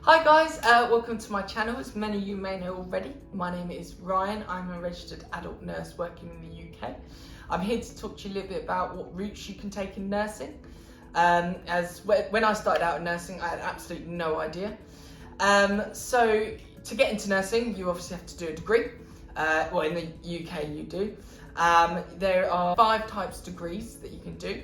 Hi guys, welcome to my channel. As many of you may know already, my name is Ryan. I'm a registered adult nurse working in the UK. I'm here to talk to you a little bit about what routes you can take in nursing. When I started out in nursing, I had absolutely no idea. So to get into nursing, you obviously have to do a degree. Well, in the UK you do. There are 5 types of degrees that you can do.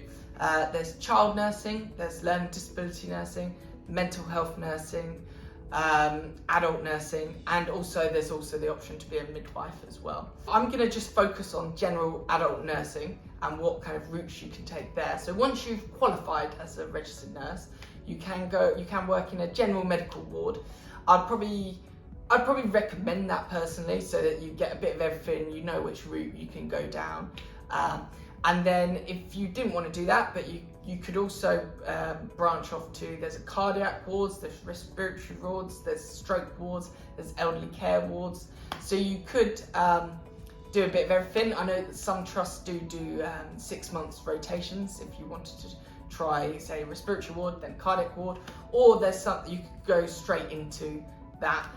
There's child nursing, there's learning disability nursing, mental health nursing, adult nursing, and there's also the option to be a midwife as well. I'm going to just focus on general adult nursing and what kind of routes you can take there. So once you've qualified as a registered nurse, you can work in a general medical ward. I'd probably recommend that personally, so that you get a bit of everything, you know which route you can go down. And then if you didn't want to do that, but you could also branch off to, there's a cardiac wards, there's respiratory wards, there's stroke wards, there's elderly care wards. So you could do a bit of everything. I know that some trusts do 6 months rotations if you wanted to try, say, respiratory ward, then cardiac ward, or there's something you could go straight into that.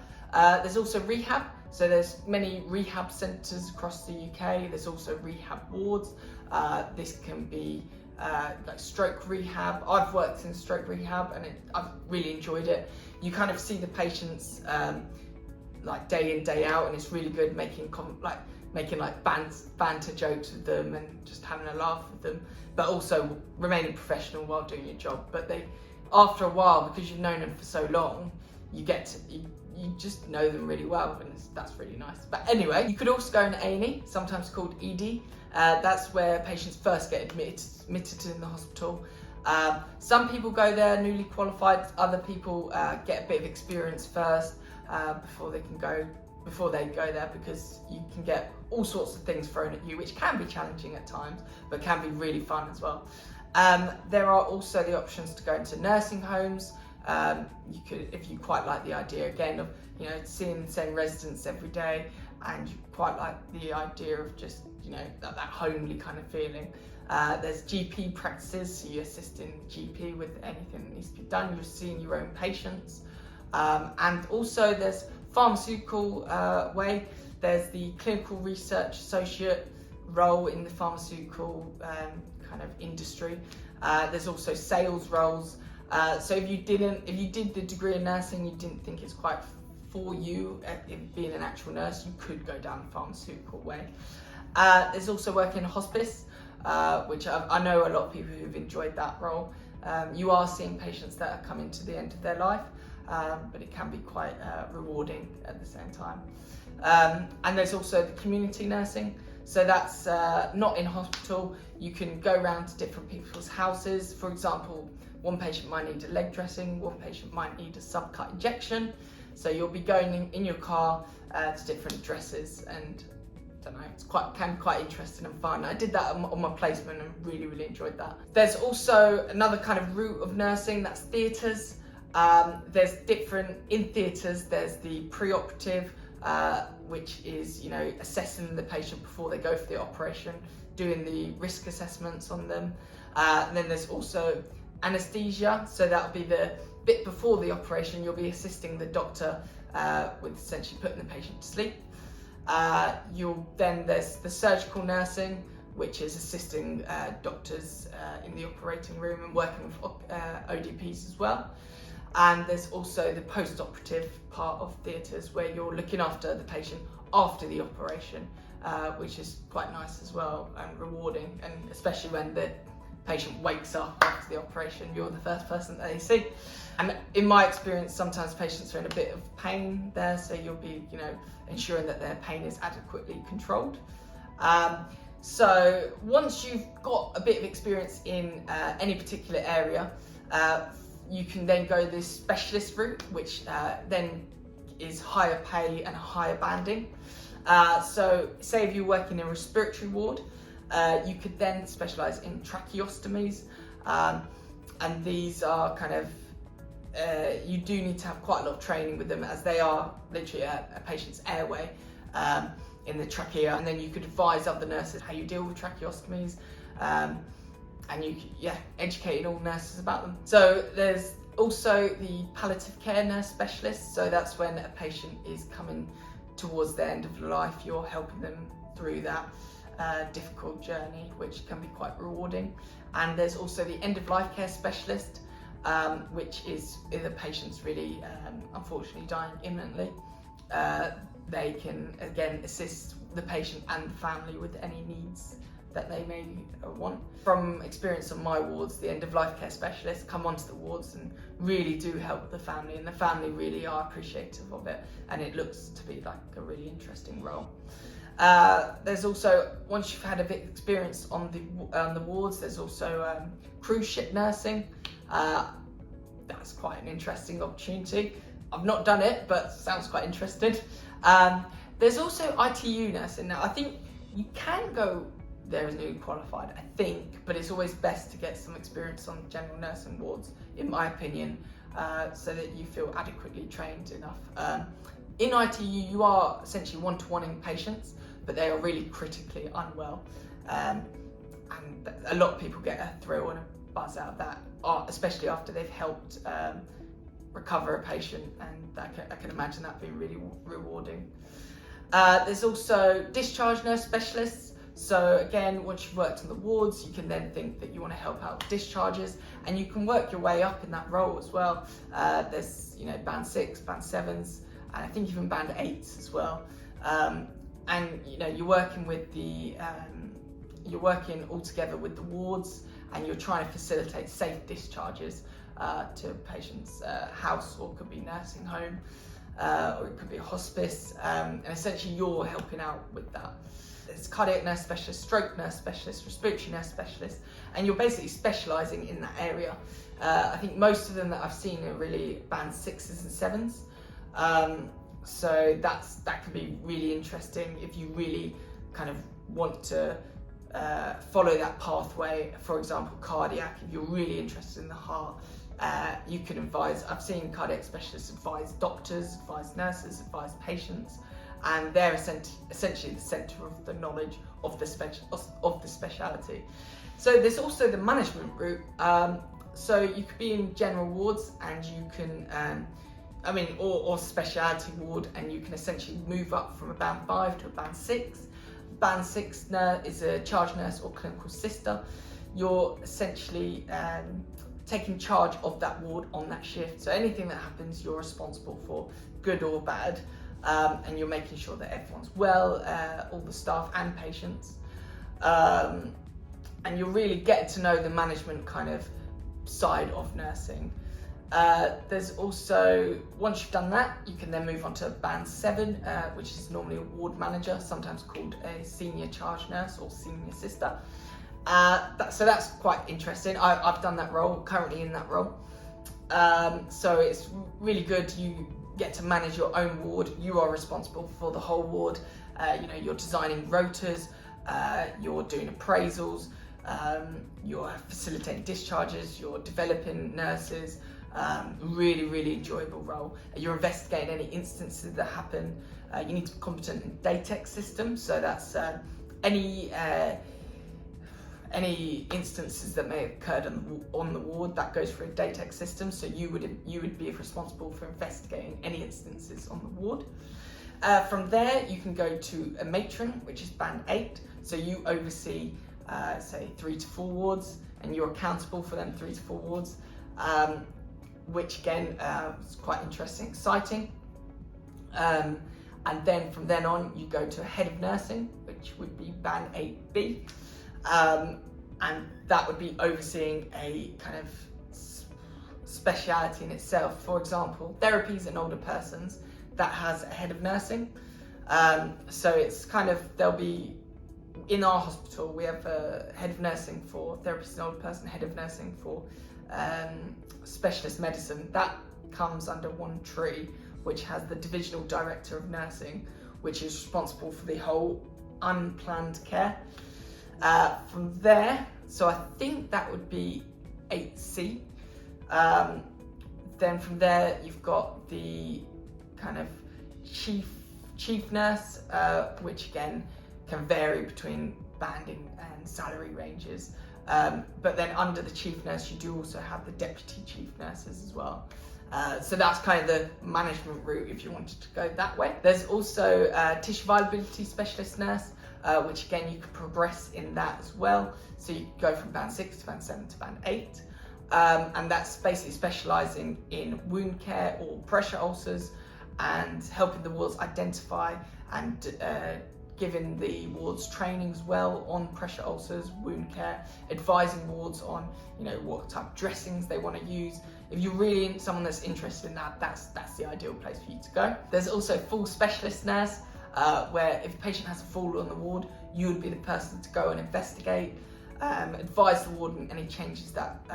There's also rehab. So there's many rehab centres across the UK. There's also rehab wards. This can be like stroke rehab. I've worked in stroke rehab and I've really enjoyed it. You kind of see the patients like day in, day out, and it's really good making banter jokes with them and just having a laugh with them, but also remaining professional while doing your job. But after a while, because you've known them for so long, you just know them really well, and that's really nice. But anyway, you could also go in A&E, sometimes called ED. That's where patients first get admitted in the hospital. Some people go there newly qualified. Other people get a bit of experience first before they go there, because you can get all sorts of things thrown at you, which can be challenging at times, but can be really fun as well. There are also the options to go into nursing homes. You could, if you quite like the idea again of seeing the same residents every day, and you quite like the idea of just that homely kind of feeling. There's GP practices, so you assist in GP with anything that needs to be done. You're seeing your own patients, and also there's pharmaceutical way. There's the clinical research associate role in the pharmaceutical kind of industry. There's also sales roles. So if you did the degree in nursing, you didn't think it's quite for you being an actual nurse, you could go down the pharmaceutical way. There's also work in hospice, which I know a lot of people who've enjoyed that role. You are seeing patients that are coming to the end of their life, but it can be quite rewarding at the same time. And there's also the community nursing. So that's not in hospital. You can go around to different people's houses. For example, one patient might need a leg dressing, one patient might need a subcut injection. So you'll be going in your car to different addresses, and I don't know, can be quite interesting and fun. I did that on my placement and really enjoyed that. There's also another kind of route of nursing, that's theatres. In theatres, there's the pre-operative, which is assessing the patient before they go for the operation, doing the risk assessments on them. And then there's also anaesthesia, so that'll be the bit before the operation. You'll be assisting the doctor with essentially putting the patient to sleep. Then there's the surgical nursing, which is assisting doctors in the operating room and working with ODPs as well. And there's also the post-operative part of theatres, where you're looking after the patient after the operation, which is quite nice as well and rewarding, and especially when the patient wakes up after the operation, you're the first person that they see. And in my experience, sometimes patients are in a bit of pain there, so you'll be ensuring that their pain is adequately controlled. So once you've got a bit of experience in any particular area, you can then go this specialist route, which then is higher pay and higher banding. So say if you're working in a respiratory ward, you could then specialise in tracheostomies, and these are kind of, you do need to have quite a lot of training with them, as they are literally a patient's airway in the trachea, and then you could advise other nurses how you deal with tracheostomies, and educating all nurses about them. So there's Also the palliative care nurse specialist, so that's when a patient is coming towards the end of life, you're helping them through that difficult journey, which can be quite rewarding. And there's also the end of life care specialist, which is if the patient's really unfortunately dying imminently. They can again assist the patient and the family with any needs that they may want. From experience on my wards, the end of life care specialists come onto the wards and really do help the family, and the family really are appreciative of it, and it looks to be like a really interesting role. There's also, once you've had a bit of experience on the wards, there's also cruise ship nursing. That's quite an interesting opportunity. I've not done it, but sounds quite interesting. There's also ITU nursing. Now, I think you can go there as newly qualified, I think, but it's always best to get some experience on general nursing wards, in my opinion, so that you feel adequately trained enough. In ITU, you are essentially one-to-oneing patients, but they are really critically unwell. And a lot of people get a thrill and a buzz out of that, especially after they've helped recover a patient, and I can imagine that being really rewarding. There's also discharge nurse specialists. So again, once you've worked on the wards, you can then think that you want to help out with discharges, and you can work your way up in that role as well. There's band 6, band 7s, and I think even band 8s as well. And you're working with you're working all together with the wards, and you're trying to facilitate safe discharges to patients' house, or it could be nursing home, or it could be a hospice, and essentially you're helping out with that. There's cardiac nurse specialist, stroke nurse specialist, respiratory nurse specialist, and you're basically specialising in that area. I think most of them that I've seen are really band 6s and 7s. So that can be really interesting if you really kind of want to follow that pathway. For example, cardiac, if you're really interested in the heart, you can advise. I've seen cardiac specialists advise doctors, advise nurses, advise patients, and they're essentially the centre of the knowledge of the speciality. So there's also the management route. So you could be in general wards, and you can, or speciality ward, and you can essentially move up from a band 5 to a band 6. Band 6 nurse is a charge nurse or clinical sister. You're essentially taking charge of that ward on that shift. So anything that happens, you're responsible for, good or bad. And you're making sure that everyone's well, all the staff and patients. And you're really getting to know the management kind of side of nursing. There's also, once you've done that, you can then move on to band 7, which is normally a ward manager, sometimes called a senior charge nurse or senior sister. So that's quite interesting. I've done that role, currently in that role. So it's really good. You get to manage your own ward. You are responsible for the whole ward. You're designing rotas, you're doing appraisals, you're facilitating discharges, you're developing nurses. Really, really enjoyable role. You're investigating any instances that happen. You need to be competent in DATEC systems, so that's any instances that may have occurred on the ward, that goes through a DATEC system. So you would be responsible for investigating any instances on the ward. From there, you can go to a matron, which is band 8. So you oversee, say, 3 to 4 wards, and you're accountable for them 3 to 4 wards, which again is quite interesting, exciting. And then from then on, you go to a head of nursing, which would be band 8B. And that would be overseeing a kind of speciality in itself. For example, therapies in older persons, that has a head of nursing. So it's kind of, there'll be, in our hospital, we have a head of nursing for therapies in older person, head of nursing for specialist medicine. That comes under one tree, which has the divisional director of nursing, which is responsible for the whole unplanned care. From there, so I think that would be 8C. Then from there, you've got the kind of chief nurse, which again can vary between banding and salary ranges. But then under the chief nurse, you do also have the deputy chief nurses as well. So that's kind of the management route if you wanted to go that way. There's also tissue viability specialist nurse, which again you could progress in that as well. So you go from band 6 to band 7 to band 8. And that's basically specialising in wound care or pressure ulcers and helping the wards identify and giving the wards training as well on pressure ulcers, wound care, advising wards on, you know, what type of dressings they want to use. If you're really someone that's interested in that, that's the ideal place for you to go. There's also fall specialist nurse, where if a patient has a fall on the ward, you would be the person to go and investigate, advise the ward on any changes that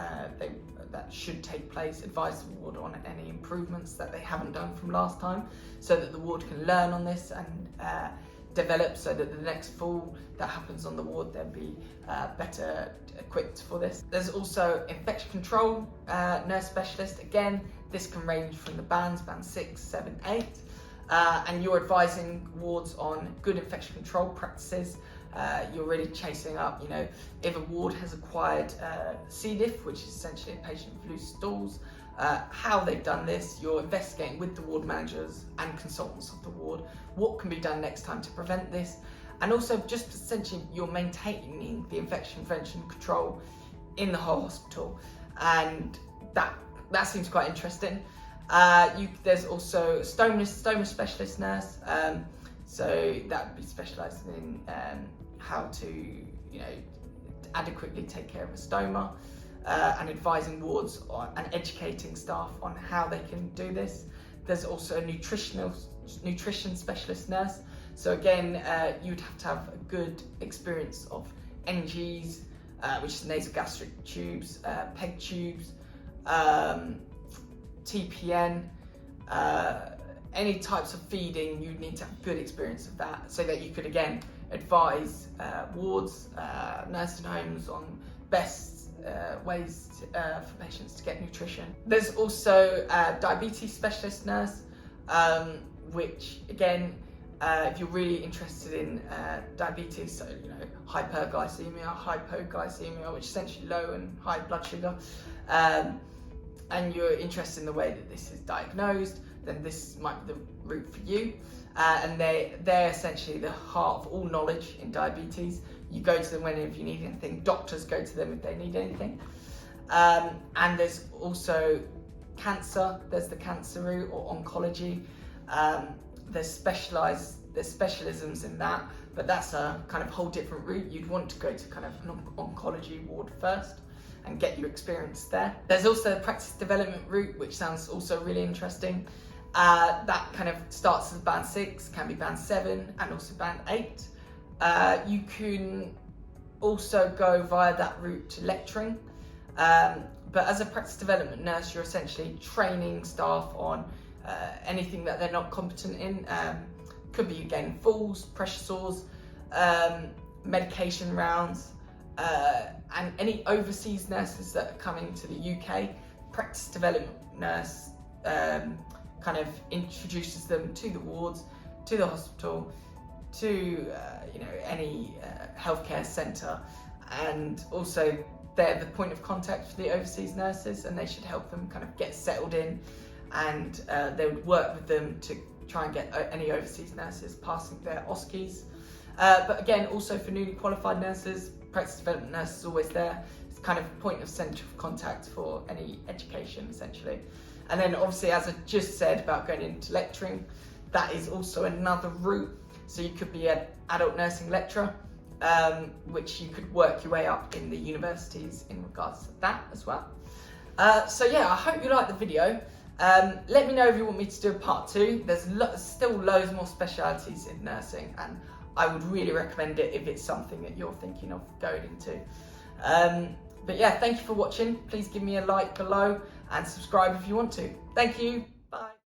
that should take place, advise the ward on any improvements that they haven't done from last time, so that the ward can learn on this and develop, so that the next fall that happens on the ward, they'll be better equipped for this. There's also infection control nurse specialist. Again, this can range from the bands, band 6, 7, 8, and you're advising wards on good infection control practices. You're really chasing up, you know, if a ward has acquired C. diff, which is essentially a patient with loose stools, how they've done this. You're investigating with the ward managers and consultants of the ward what can be done next time to prevent this, and also just essentially you're maintaining the infection prevention control in the whole hospital, and that seems quite interesting. There's also stoma specialist nurse, so that would be specialised in how to, you know, adequately take care of a stoma. And advising wards and educating staff on how they can do this. There's also a nutrition specialist nurse. So again, you'd have to have a good experience of NGs, which is nasogastric tubes, PEG tubes, TPN, any types of feeding. You need to have good experience of that, so that you could again advise wards, nursing homes on best ways for patients to get nutrition. There's also a diabetes specialist nurse, which again, if you're really interested in diabetes, so you know, hyperglycemia, hypoglycemia, which is essentially low and high blood sugar, and you're interested in the way that this is diagnosed, then this might be the route for you. And they're essentially the heart of all knowledge in diabetes. You go to them whenever you need anything. Doctors go to them if they need anything. And there's also cancer. There's the cancer route or oncology. There's specialisms in that, but that's a kind of whole different route. You'd want to go to kind of an oncology ward first and get your experience there. There's also the practice development route, which sounds also really interesting. That kind of starts as band 6, can be band 7, and also band 8. You can also go via that route to lecturing, but as a practice development nurse, you're essentially training staff on anything that they're not competent in. Could be again falls, pressure sores, medication rounds, and any overseas nurses that are coming to the UK. Practice development nurse kind of introduces them to the wards, to the hospital, to you know, any healthcare centre, and also they're the point of contact for the overseas nurses, and they should help them kind of get settled in, and they would work with them to try and get any overseas nurses passing their OSCEs. But again, also for newly qualified nurses, practice development nurse is always there. It's kind of point of centre of contact for any education essentially. And then obviously, as I just said about going into lecturing, that is also another route. So you could be an adult nursing lecturer, which you could work your way up in the universities in regards to that as well. So yeah, I hope you liked the video. Let me know if you want me to do a part 2. There's still loads more specialities in nursing, and I would really recommend it if it's something that you're thinking of going into. But yeah, thank you for watching. Please give me a like below and subscribe if you want to. Thank you. Bye.